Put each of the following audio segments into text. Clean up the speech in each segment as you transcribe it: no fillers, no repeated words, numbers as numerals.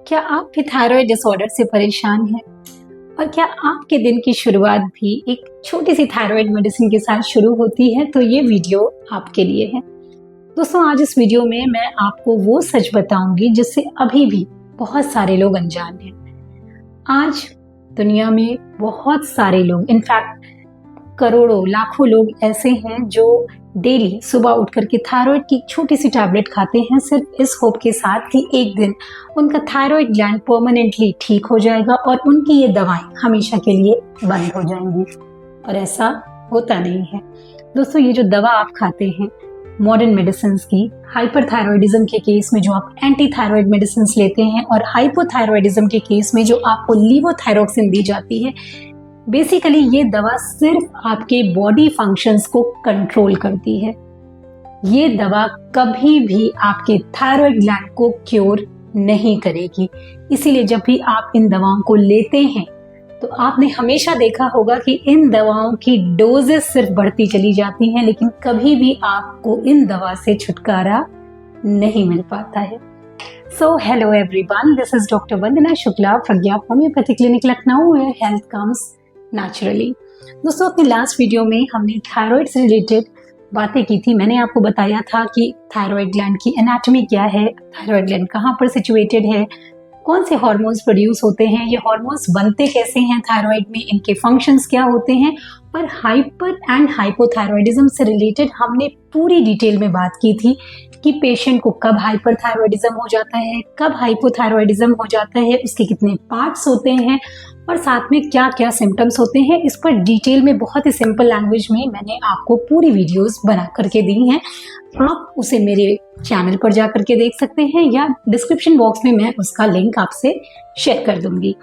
क्या आप भी थायराइड डिसऑर्डर से परेशान हैं? और क्या आपके दिन की शुरुआत भी एक छोटी सी थायराइड मेडिसिन के साथ शुरू होती है? तो ये वीडियो आपके लिए है। दोस्तों, आज इस वीडियो में मैं आपको वो सच बताऊंगी जिससे अभी भी बहुत सारे लोग अनजान हैं। आज दुनिया में बहुत सारे लोग, इनफैक्ट करोड़ों लाखों लोग ऐसे हैं जो डेली सुबह उठ करके थायराइड की छोटी सी टैबलेट खाते हैं, सिर्फ इस होप के साथ कि एक दिन उनका थायराइड ग्लैंड परमानेंटली ठीक हो जाएगा और उनकी ये दवाएं हमेशा के लिए बंद हो जाएंगी। और ऐसा होता नहीं है। दोस्तों, ये जो दवा आप खाते हैं मॉडर्न मेडिसिन की, हाइपरथायरॉयडिज्म के केस में जो आप एंटी थायराइड मेडिसिन लेते हैं और हाइपोथायरॉयडिज्म के केस में जो आपको लीवोथायरोक्सिन दी जाती है, बेसिकली ये दवा सिर्फ आपके बॉडी फंक्शंस को कंट्रोल करती है। ये दवा कभी भी आपके थायराइड ग्लैंड को क्योर नहीं करेगी। इसीलिए जब भी आप इन दवाओं को लेते हैं तो आपने हमेशा देखा होगा कि इन दवाओं की डोजेस सिर्फ बढ़ती चली जाती हैं, लेकिन कभी भी आपको इन दवा से छुटकारा नहीं मिल पाता है। So hello everyone, this is doctor Vandana Shukla, Pragya homeopathy clinic Lucknow, where health comes naturally. दोस्तों, अपने लास्ट वीडियो में हमने थायराइड से रिलेटेड बातें की थी। मैंने आपको बताया था कि थायराइड ग्लैंड की एनाटॉमी क्या है, थायराइड ग्लैंड कहाँ पर सिचुएटेड है, कौन से हार्मोन्स प्रोड्यूस होते हैं, ये हार्मोन्स बनते कैसे हैं थायराइड में, इनके फंक्शंस क्या होते हैं। और हाइपर एंड हाइपोथायरॉयडिज्म से रिलेटेड हमने पूरी डिटेल में बात की थी कि पेशेंट को कब हाइपरथायरॉयडिज्म हो जाता है, कब हाइपोथायरॉयडिज्म हो जाता है, उसके कितने पार्ट्स होते हैं और साथ में क्या क्या सिम्टम्स होते हैं। इस पर डिटेल में बहुत ही सिंपल लैंग्वेज में मैंने आपको पूरी वीडियोस बना करके दी हैं। आप उसे मेरे चैनल पर जा करके देख सकते हैं या डिस्क्रिप्शन बॉक्स में मैं उसका लिंक आपसे शेयर कर दूंगी।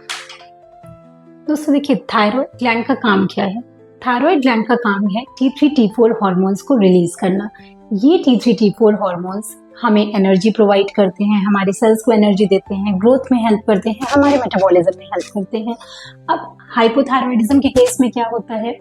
दोस्तों देखिए, थायराइड ग्लैंड का काम क्या है? थायराइड ग्लैंड का काम है T3 T4 हार्मोन्स को रिलीज करना। ये T3 T4 हार्मोन्स हमें एनर्जी प्रोवाइड करते हैं, हमारे सेल्स को एनर्जी देते हैं, ग्रोथ में हेल्प करते हैं, हमारे मेटाबॉलिज्म में हेल्प करते हैं। अब हाइपोथायरॉयडिज्म के केस में क्या होता है?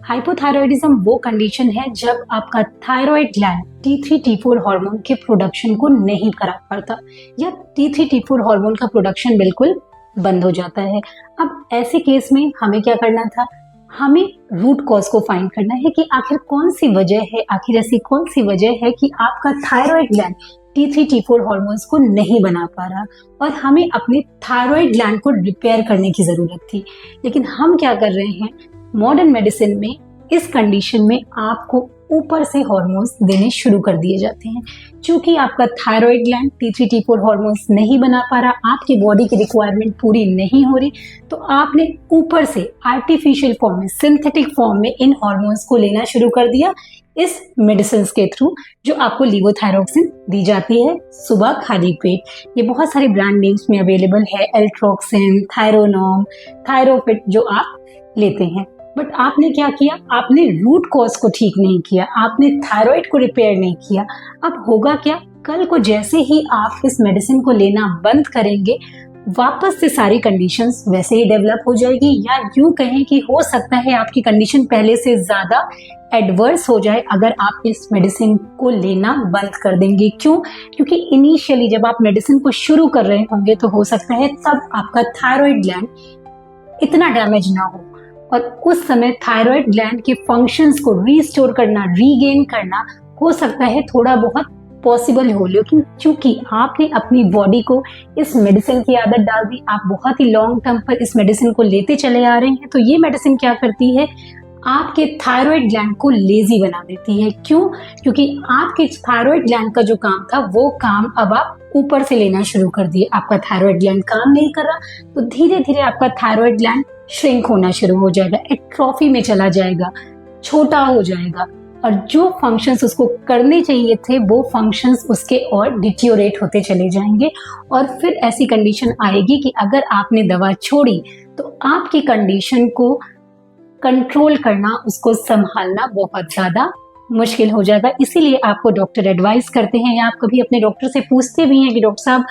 हाइपोथायरॉयडिज्म वो कंडीशन है जब आपका thyroid gland T3 T4 hormone के प्रोडक्शन को नहीं करा पाता या T3 T4 हार्मोन का प्रोडक्शन बिल्कुल बंद हो जाता है। अब ऐसे केस में हमें क्या करना था? हमें रूट कॉज को फाइंड करना है कि आखिर कौन सी वजह है, आखिर ऐसी कौन सी वजह है कि आपका thyroid gland T3 T4 hormones को नहीं बना पा रहा, और हमें अपने थायराइड ग्लैंड को रिपेयर करने की जरूरत थी। लेकिन हम क्या कर रहे हैं मॉडर्न मेडिसिन में, इस कंडीशन में आपको ऊपर से हार्मोन्स देने शुरू कर दिए जाते हैं। क्योंकि आपका thyroid gland T3 T4 hormones नहीं बना पा रहा, आपकी बॉडी की रिक्वायरमेंट पूरी नहीं हो रही, तो आपने ऊपर से आर्टिफिशियल फॉर्म में, सिंथेटिक फॉर्म में इन हार्मोन्स को लेना शुरू कर दिया इस मेडिसिन के थ्रू, जो आपको लीवोथायरोक्सिन दी जाती है सुबह खाली पेट। ये बहुत सारे ब्रांड नेम्स में अवेलेबल है, एल्ट्रोक्सिन, थायरोनॉम, थायरोफिट, जो आप लेते हैं। बट आपने क्या किया? आपने रूट कॉज को ठीक नहीं किया, आपने थायराइड को रिपेयर नहीं किया। अब होगा क्या? कल को जैसे ही आप इस मेडिसिन को लेना बंद करेंगे, वापस से सारी कंडीशंस वैसे ही डेवलप हो जाएगी, या यूं कहें कि हो सकता है आपकी कंडीशन पहले से ज्यादा एडवर्स हो जाए अगर आप इस मेडिसिन को लेना बंद कर देंगे। क्यों? क्योंकि इनिशियली जब आप मेडिसिन को शुरू कर रहे होंगे तो हो सकता है तब आपका थायराइड ग्लैंड इतना डैमेज ना हो, और उस समय थायराइड ग्लैंड के फंक्शंस को रीस्टोर करना, रीगेन करना हो सकता है थोड़ा बहुत पॉसिबल हो। लेकिन चूंकि आपने अपनी बॉडी को इस मेडिसिन की आदत डाल दी, आप बहुत ही लॉन्ग टर्म पर इस मेडिसिन को लेते चले आ रहे हैं, तो ये मेडिसिन क्या करती है? आपके थायराइड ग्लैंड को लेजी बना देती है। क्यों? क्योंकि आपके थायराइड ग्लैंड का जो काम था वो काम अब आप ऊपर से लेना शुरू कर दिए। आपका थायराइड ग्लैंड काम नहीं कर रहा, तो धीरे धीरे आपका थायराइड ग्लैंड श्रिंक होना शुरू हो जाएगा, एट्रोफी में चला जाएगा, छोटा हो जाएगा, और जो फंक्शंस उसको करने चाहिए थे वो फंक्शंस उसके और डिटियोरेट होते चले जाएंगे। और फिर ऐसी कंडीशन आएगी कि अगर आपने दवा छोड़ी तो आपकी कंडीशन को कंट्रोल करना, उसको संभालना बहुत ज्यादा मुश्किल हो जाएगा। इसीलिए आपको डॉक्टर एडवाइस करते हैं, या आप कभी अपने डॉक्टर से पूछते भी हैं कि डॉक्टर साहब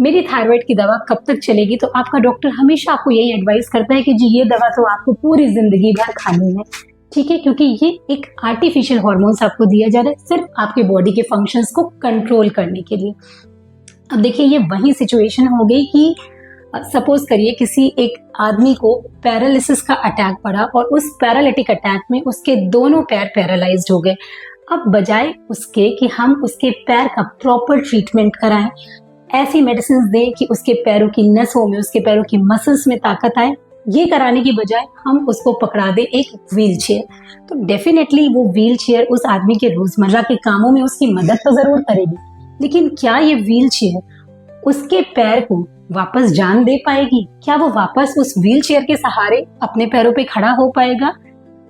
मेरी थायराइड की दवा कब तक चलेगी, तो आपका डॉक्टर हमेशा आपको यही एडवाइस करता है कि जी ये दवा तो आपको पूरी जिंदगी भर खानी है। ठीक है, क्योंकि ये एक आर्टिफिशियल हार्मोन्स आपको दिया जा रहा है सिर्फ आपके बॉडी के फंक्शंस को कंट्रोल करने के लिए। अब देखिए ये वही सिचुएशन हो गई कि सपोज करिए किसी एक आदमी को पैरालिसिस का अटैक पड़ा और उस पैरालिटिक अटैक में उसके दोनों पैर पैरालाइज्ड हो गए। अब बजाय उसके कि हम उसके पैर का प्रॉपर ट्रीटमेंट कराएं, ऐसी मेडिसिन दें कि उसके पैरों की नसों में, उसके पैरों की मसल्स में ताकत आए, ये कराने की बजाय हम उसको पकड़ा दें एक व्हील चेयर, तो डेफिनेटली वो व्हील चेयर उस आदमी के रोजमर्रा के कामों में उसकी मदद तो जरूर करेगी, लेकिन क्या ये व्हील चेयर उसके पैर को वापस जान दे पाएगी? क्या वो वापस उस व्हील चेयर के सहारे अपने पैरों पे खड़ा हो पाएगा?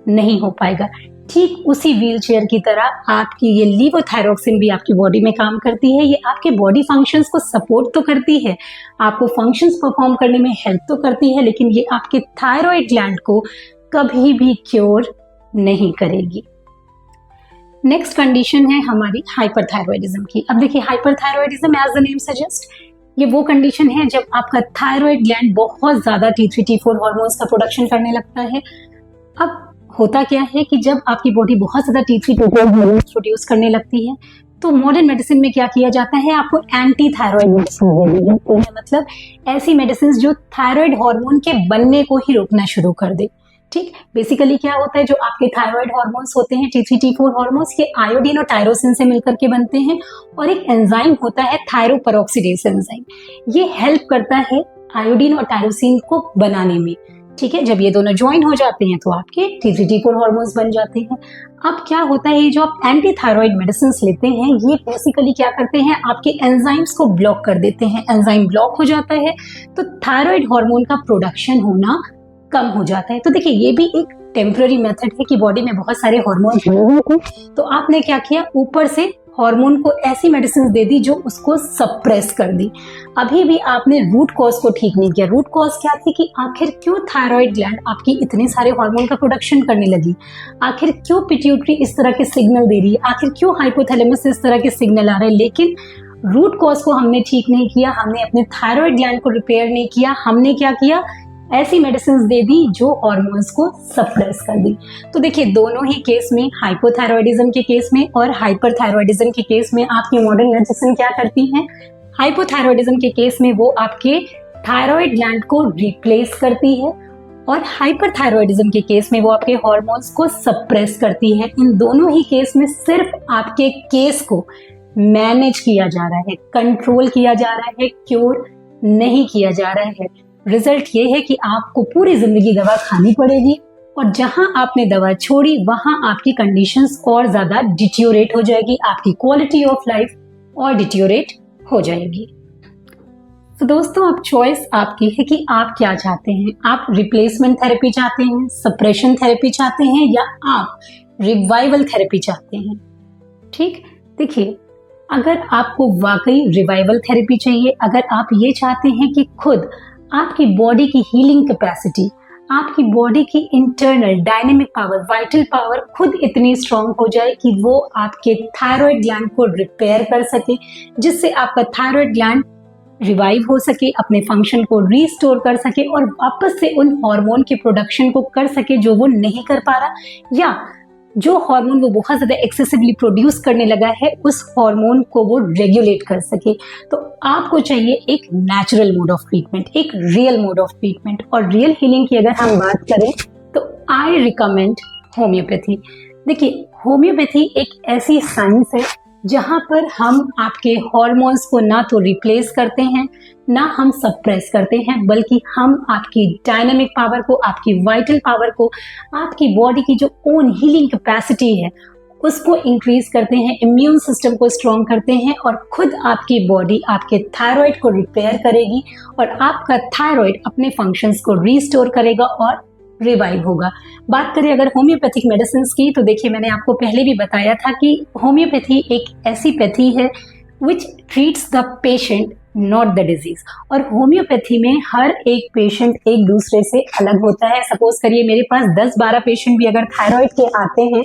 नहीं हो पाएगा। ठीक उसी व्हील चेयर की तरह आपकी ये लीवोथायरॉक्सिन भी आपकी बॉडी में काम करती है। ये आपके बॉडी फंक्शंस को सपोर्ट तो करती है, आपको फंक्शंस परफॉर्म करने में हेल्प तो करती है, लेकिन ये आपके थायराइड ग्लैंड को कभी भी क्योर नहीं करेगी। नेक्स्ट कंडीशन है हमारी हाइपरथायरॉयडिज्म की। अब देखिए hyperthyroidism as the name suggest, ये वो कंडीशन है जब आपका थायराइड ग्लैंड बहुत ज्यादा T3 T4 हार्मोन्स का प्रोडक्शन करने लगता है। अब होता क्या है कि जब आपकी बॉडी बहुत ज्यादा T3 T4 हार्मोन्स प्रोड्यूस करने लगती है तो मॉडर्न मेडिसिन में क्या किया जाता है, आपको एंटी थायराइड मेडिसिन दे दी जाती है, मतलब ऐसी मेडिसिन जो थायराइड हार्मोन के बनने को ही रोकना शुरू कर दे। ठीक, बेसिकली क्या होता है, जो आपके थायराइड हार्मोन्स होते हैं T3 T4 हार्मोन्स, ये आयोडीन और टायरोसिन से मिलकर के बनते हैं और एक एंजाइम होता है थायरोपेरोक्सीडेज एंजाइम, ये हेल्प करता है आयोडीन और टायरोसिन को बनाने में। ठीक है, जब ये दोनों ज्वाइन हो जाते हैं तो आपके T3 T4 हार्मोन्स बन जाते हैं। अब क्या होता है, ये जो आप एंटी थायराइड मेडिसिन लेते हैं ये बेसिकली क्या करते हैं, आपके एंजाइम्स को ब्लॉक कर देते हैं। एंजाइम ब्लॉक हो जाता है तो थायराइड हार्मोन का प्रोडक्शन होना कम हो जाता है। तो देखिए ये भी एक टेम्पररी मेथड है कि बॉडी में बहुत सारे हार्मोन हुए थे, तो आपने क्या किया, ऊपर से हार्मोन को ऐसी मेडिसिन दे दी जो उसको सप्रेस कर दी। अभी भी आपने रूट कॉज को ठीक नहीं किया। रूट कॉज क्या थी कि आखिर क्यों थायराइड ग्लैंड आपकी इतने सारे हार्मोन का प्रोडक्शन करने लगी, आखिर क्यों पिट्यूटरी इस तरह के सिग्नल दे रही है, आखिर क्यों हाइपोथैलेमस से इस तरह के सिग्नल आ रहे हैं। लेकिन रूट कॉज को हमने ठीक नहीं किया, हमने अपने थायराइड ग्लैंड को रिपेयर नहीं किया, हमने क्या किया, ऐसी मेडिसिन दे दी जो हार्मोन्स को सप्रेस कर दी। तो देखिए दोनों ही केस में, हाइपोथायरॉयडिज्म के केस में और हाइपरथायरॉयडिज्म के केस में आपकी मॉडर्न मेडिसिन क्या करती हैं, हाइपोथायरॉयडिज्म के केस में वो आपके थायराइड ग्लैंड को रिप्लेस करती है और हाइपरथायरॉयडिज्म के केस में वो आपके हार्मोन्स को सप्रेस करती है। इन दोनों ही केस में सिर्फ आपके केस को मैनेज किया जा रहा है, कंट्रोल किया जा रहा है, क्योर नहीं किया जा रहा है। रिजल्ट ये है कि आपको पूरी जिंदगी दवा खानी पड़ेगी और जहां आपने दवा छोड़ी वहां आपकी कंडीशंस और ज्यादा डिटियोरेट हो जाएगी, आपकी क्वालिटी ऑफ लाइफ और डिटियोरेट हो जाएगी। तो दोस्तों अब चॉइस आपकी है कि आप क्या चाहते हैं, आप रिप्लेसमेंट थेरेपी चाहते हैं, सप्रेशन थेरेपी चाहते हैं या आप रिवाइवल थेरेपी चाहते हैं। ठीक, देखिए अगर आपको वाकई रिवाइवल थेरेपी चाहिए, अगर आप ये चाहते हैं कि खुद आपकी बॉडी की हीलिंग कैपेसिटी, आपकी बॉडी की internal dynamic power, vital power खुद इतनी स्ट्रांग हो जाए कि वो आपके थायराइड ग्लैंड को रिपेयर कर सके, जिससे आपका थायराइड ग्लैंड रिवाइव हो सके, अपने फंक्शन को रीस्टोर कर सके और वापस से उन हार्मोन के प्रोडक्शन को कर सके जो वो नहीं कर पा रहा, या जो हार्मोन वो बहुत ज्यादा एक्सेसिवली प्रोड्यूस करने लगा है उस हार्मोन को वो रेगुलेट कर सके। तो आपको चाहिए एक नेचुरल मोड ऑफ ट्रीटमेंट, एक रियल मोड ऑफ ट्रीटमेंट। और रियल हीलिंग की अगर हम बात करें तो आई रिकमेंड होम्योपैथी। देखिए होम्योपैथी एक ऐसी साइंस है जहां पर हम आपके हार्मोन्स को ना तो रिप्लेस करते हैं ना हम सप्रेस करते हैं, बल्कि हम आपकी डायनामिक पावर को, आपकी वाइटल पावर को, आपकी बॉडी की जो ओन हीलिंग कैपेसिटी है उसको इंक्रीज करते हैं, इम्यून सिस्टम को स्ट्रॉन्ग करते हैं और खुद आपकी बॉडी आपके थायराइड को रिपेयर करेगी और आपका थायराइड अपने फंक्शंस को रीस्टोर करेगा और रिवाइव होगा। बात करें अगर होम्योपैथिक मेडिसिन की, तो देखिए मैंने आपको पहले भी बताया था कि होम्योपैथी एक ऐसी पैथी है which treats the patient not the disease. और होम्योपैथी में हर एक पेशेंट एक दूसरे से अलग होता है। सपोज करिए मेरे पास 10-12 पेशेंट भी अगर थायराइड के आते हैं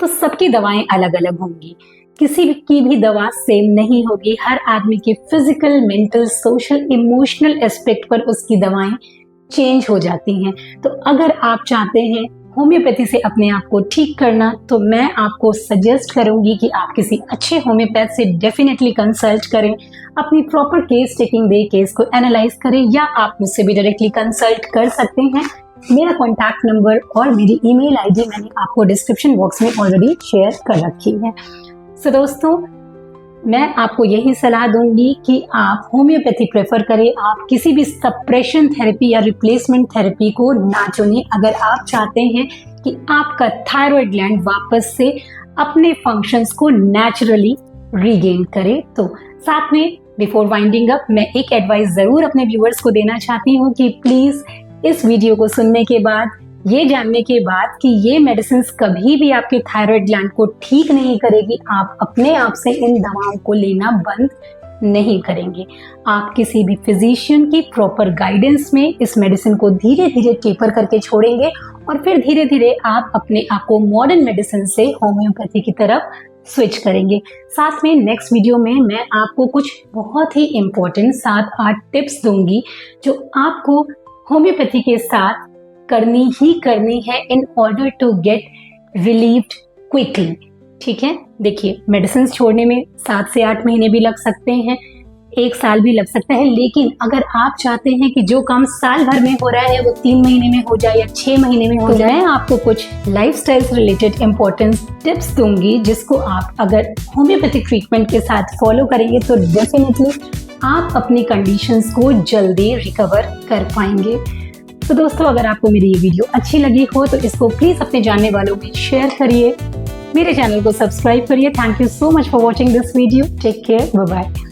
तो सबकी दवाएं अलग अलग होंगी, किसी की भी दवा सेम नहीं होगी। हर आदमी के physical, mental, social, emotional aspect पर उसकी दवाएं चेंज हो जाती हैं। तो अगर आप चाहते हैं होम्योपैथी से अपने आप को ठीक करना, तो मैं आपको सजेस्ट करूंगी कि आप किसी अच्छे होम्योपैथ से डेफिनेटली कंसल्ट करें, अपनी प्रॉपर केस टेकिंग दे केस को एनालाइज करें, या आप मुझसे भी डायरेक्टली कंसल्ट कर सकते हैं। मेरा कॉन्टैक्ट नंबर और मेरी ईमेल आईडी मैंने आपको डिस्क्रिप्शन बॉक्स में ऑलरेडी शेयर कर रखी है। सो दोस्तों, मैं आपको यही सलाह दूंगी कि आप होम्योपैथी प्रेफर करें, आप किसी भी सप्रेशन थेरेपी या रिप्लेसमेंट थेरेपी को ना चुनें अगर आप चाहते हैं कि आपका थायराइड ग्लैंड वापस से अपने फंक्शंस को नेचुरली रीगेन करे। तो साथ में बिफोर वाइंडिंग अप मैं एक एडवाइस जरूर अपने व्यूअर्स को देना चाहती हूँ कि प्लीज इस वीडियो को सुनने के बाद, ये जानने के बाद कि ये मेडिसिन कभी भी आपके थायराइड ग्लैंड को ठीक नहीं करेगी, आप अपने आप से इन दवाओं को लेना बंद नहीं करेंगे। आप किसी भी फिजिशियन की प्रॉपर गाइडेंस में इस मेडिसिन को धीरे धीरे टेपर करके छोड़ेंगे और फिर धीरे धीरे आप अपने आप को मॉडर्न मेडिसिन से होम्योपैथी की तरफ स्विच करेंगे। साथ में नेक्स्ट वीडियो में मैं आपको कुछ बहुत ही इम्पोर्टेंट 7-8 टिप्स दूंगी जो आपको होम्योपैथी के साथ करनी ही करनी है in order to get relieved quickly. ठीक है, देखिए मेडिसिन छोड़ने में 7 से 8 महीने भी लग सकते हैं, 1 साल भी लग सकता है, लेकिन अगर आप चाहते हैं कि जो काम साल भर में हो रहा है वो 3 महीने में हो जाए या 6 महीने में हो जाए, मैं आपको कुछ लाइफस्टाइल से रिलेटेड इंपॉर्टेंट टिप्स दूंगी जिसको आप अगर होम्योपैथिक ट्रीटमेंट के साथ फॉलो करेंगे तो डेफिनेटली आप अपनी कंडीशंस को जल्दी रिकवर कर पाएंगे। तो दोस्तों, अगर आपको मेरी ये वीडियो अच्छी लगी हो तो इसको प्लीज अपने जानने वालों में शेयर करिए, मेरे चैनल को सब्सक्राइब करिए। Thank you so much for watching this video. Take care, bye bye.